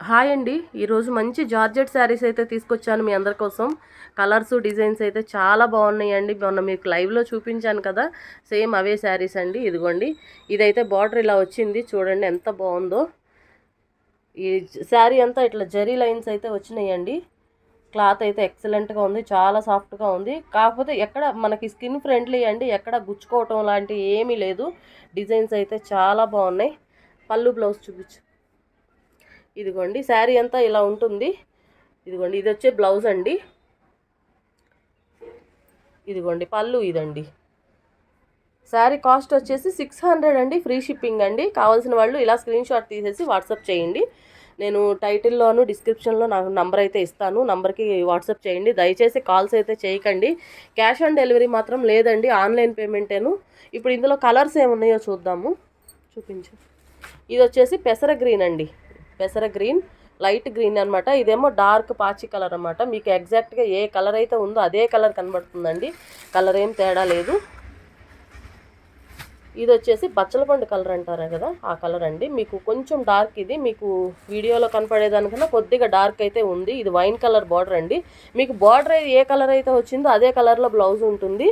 Hi అండి. ఈరోజు మంచి జార్జెట్ శారీస్ అయితే తీసుకొచ్చాను మీ అందరి కోసం. కలర్స్ డిజైన్స్ అయితే చాలా బాగున్నాయండి. మొన్న మీకు లైవ్లో చూపించాను కదా, సేమ్ అవే శారీస్ అండి. ఇదిగోండి, ఇదైతే బార్డర్ ఇలా వచ్చింది చూడండి ఎంత బాగుందో. ఈ శారీ అంతా ఇట్లా జరీ లైన్స్ అయితే వచ్చినాయండి. క్లాత్ అయితే ఎక్సలెంట్గా ఉంది, చాలా సాఫ్ట్గా ఉంది. కాకపోతే ఎక్కడ మనకి స్కిన్ ఫ్రెండ్లీ అండి, ఎక్కడ గుచ్చుకోవటం లాంటివి ఏమీ లేదు. డిజైన్స్ అయితే చాలా బాగున్నాయి. పళ్ళు బ్లౌజ్ చూపించు. ఇదిగోండి శారీ అంతా ఇలా ఉంటుంది. ఇదిగోండి ఇది వచ్చే బ్లౌజ్ అండి. ఇదిగోండి పళ్ళు ఇదండి. శారీ కాస్ట్ వచ్చేసి 600 అండి, ఫ్రీ షిప్పింగ్ అండి. కావాల్సిన వాళ్ళు ఇలా స్క్రీన్ షాట్ తీసేసి వాట్సాప్ చేయండి. నేను టైటిల్లోను డిస్క్రిప్షన్లో నాకు నంబర్ అయితే ఇస్తాను, నంబర్కి వాట్సాప్ చేయండి. దయచేసి కాల్స్ అయితే చేయకండి. క్యాష్ ఆన్ డెలివరీ మాత్రం లేదండి, ఆన్లైన్ పేమెంటేను. ఇప్పుడు ఇందులో కలర్స్ ఏమున్నాయో చూద్దాము. చూపించు. ఇది వచ్చేసి పెసర గ్రీన్ అండి, పెసర గ్రీన్, లైట్ గ్రీన్ అనమాట. ఇదేమో డార్క్ పాచి కలర్ అనమాట. మీకు ఎగ్జాక్ట్గా ఏ కలర్ అయితే ఉందో అదే కలర్ కనబడుతుందండి, కలర్ ఏం తేడా లేదు. ఇది వచ్చేసి బచ్చలపండు కలర్ అంటారా కదా, ఆ కలర్ అండి. మీకు కొంచెం డార్క్, ఇది మీకు వీడియోలో కనపడేదానికన్నా కొద్దిగా డార్క్ అయితే ఉంది. ఇది వైన్ కలర్ బార్డర్ అండి. మీకు బార్డర్ ఏ కలర్ అయితే వచ్చిందో అదే కలర్లో బ్లౌజ్ ఉంటుంది.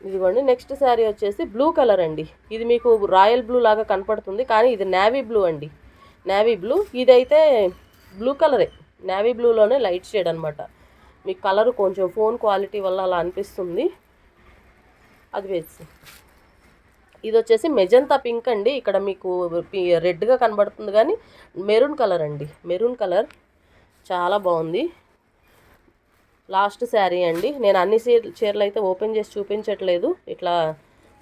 ఇదిగోండి నెక్స్ట్ శారీ వచ్చేసి బ్లూ కలర్ అండి. ఇది మీకు రాయల్ బ్లూ లాగా కనపడుతుంది, కానీ ఇది నేవీ బ్లూ అండి, నేవీ బ్లూ. ఇదైతే బ్లూ కలరే, నేవీ బ్లూలోనే లైట్ షేడ్ అనమాట. మీకు కలర్ కొంచెం ఫోన్ క్వాలిటీ వల్ల అలా అనిపిస్తుంది. అది వేసి ఇది వచ్చేసి మెజంతా పింక్ అండి. ఇక్కడ మీకు రెడ్గా కనబడుతుంది కానీ మెరూన్ కలర్ అండి, మెరూన్ కలర్ చాలా బాగుంది. లాస్ట్ శారీ అండి. నేను అన్ని చీరలు అయితే ఓపెన్ చేసి చూపించట్లేదు, ఇట్లా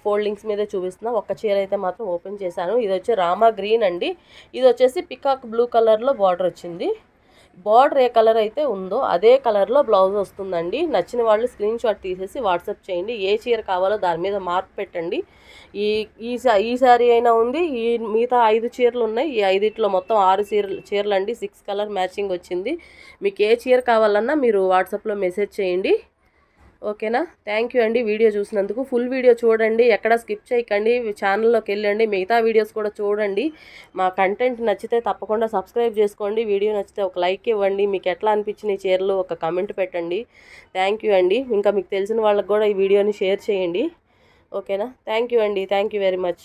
ఫోల్డింగ్స్ మీదే చూపిస్తున్నా. ఒక్క చీర అయితే మాత్రం ఓపెన్ చేశాను. ఇది వచ్చి రామా గ్రీన్ అండి. ఇది వచ్చేసి పికాక్ బ్లూ కలర్లో బార్డర్ వచ్చింది. బార్డర్ ఏ కలర్ అయితే ఉందో అదే కలర్లో బ్లౌజ్ వస్తుందండి. నచ్చిన వాళ్ళు స్క్రీన్ షాట్ తీసేసి వాట్సాప్ చేయండి. ఏ చీర కావాలో దాని మీద మార్క్ పెట్టండి. ఈ ఈ శారీ అయినా ఉంది, ఈ మిగతా 5 చీరలు ఉన్నాయి. ఈ 5లో మొత్తం 6 చీరలు అండి. 6 కలర్ మ్యాచింగ్ వచ్చింది. మీకు ఏ చీర కావాలన్నా మీరు వాట్సాప్లో మెసేజ్ చేయండి, ఓకేనా. థ్యాంక్ యూ అండి వీడియో చూసినందుకు. ఫుల్ వీడియో చూడండి, ఎక్కడ స్కిప్ చేయకండి. ఛానల్లోకి వెళ్ళండి, మిగతా వీడియోస్ కూడా చూడండి. మా కంటెంట్ నచ్చితే తప్పకుండా సబ్స్క్రైబ్ చేసుకోండి. వీడియో నచ్చితే ఒక లైక్ ఇవ్వండి. మీకు ఎట్లా అనిపించిన చీరలు ఒక కమెంట్ పెట్టండి. థ్యాంక్ యూ అండి. ఇంకా మీకు తెలిసిన వాళ్ళకి కూడా ఈ వీడియోని షేర్ చేయండి, ఓకేనా. థ్యాంక్ యూ అండి, థ్యాంక్ యూ వెరీ మచ్.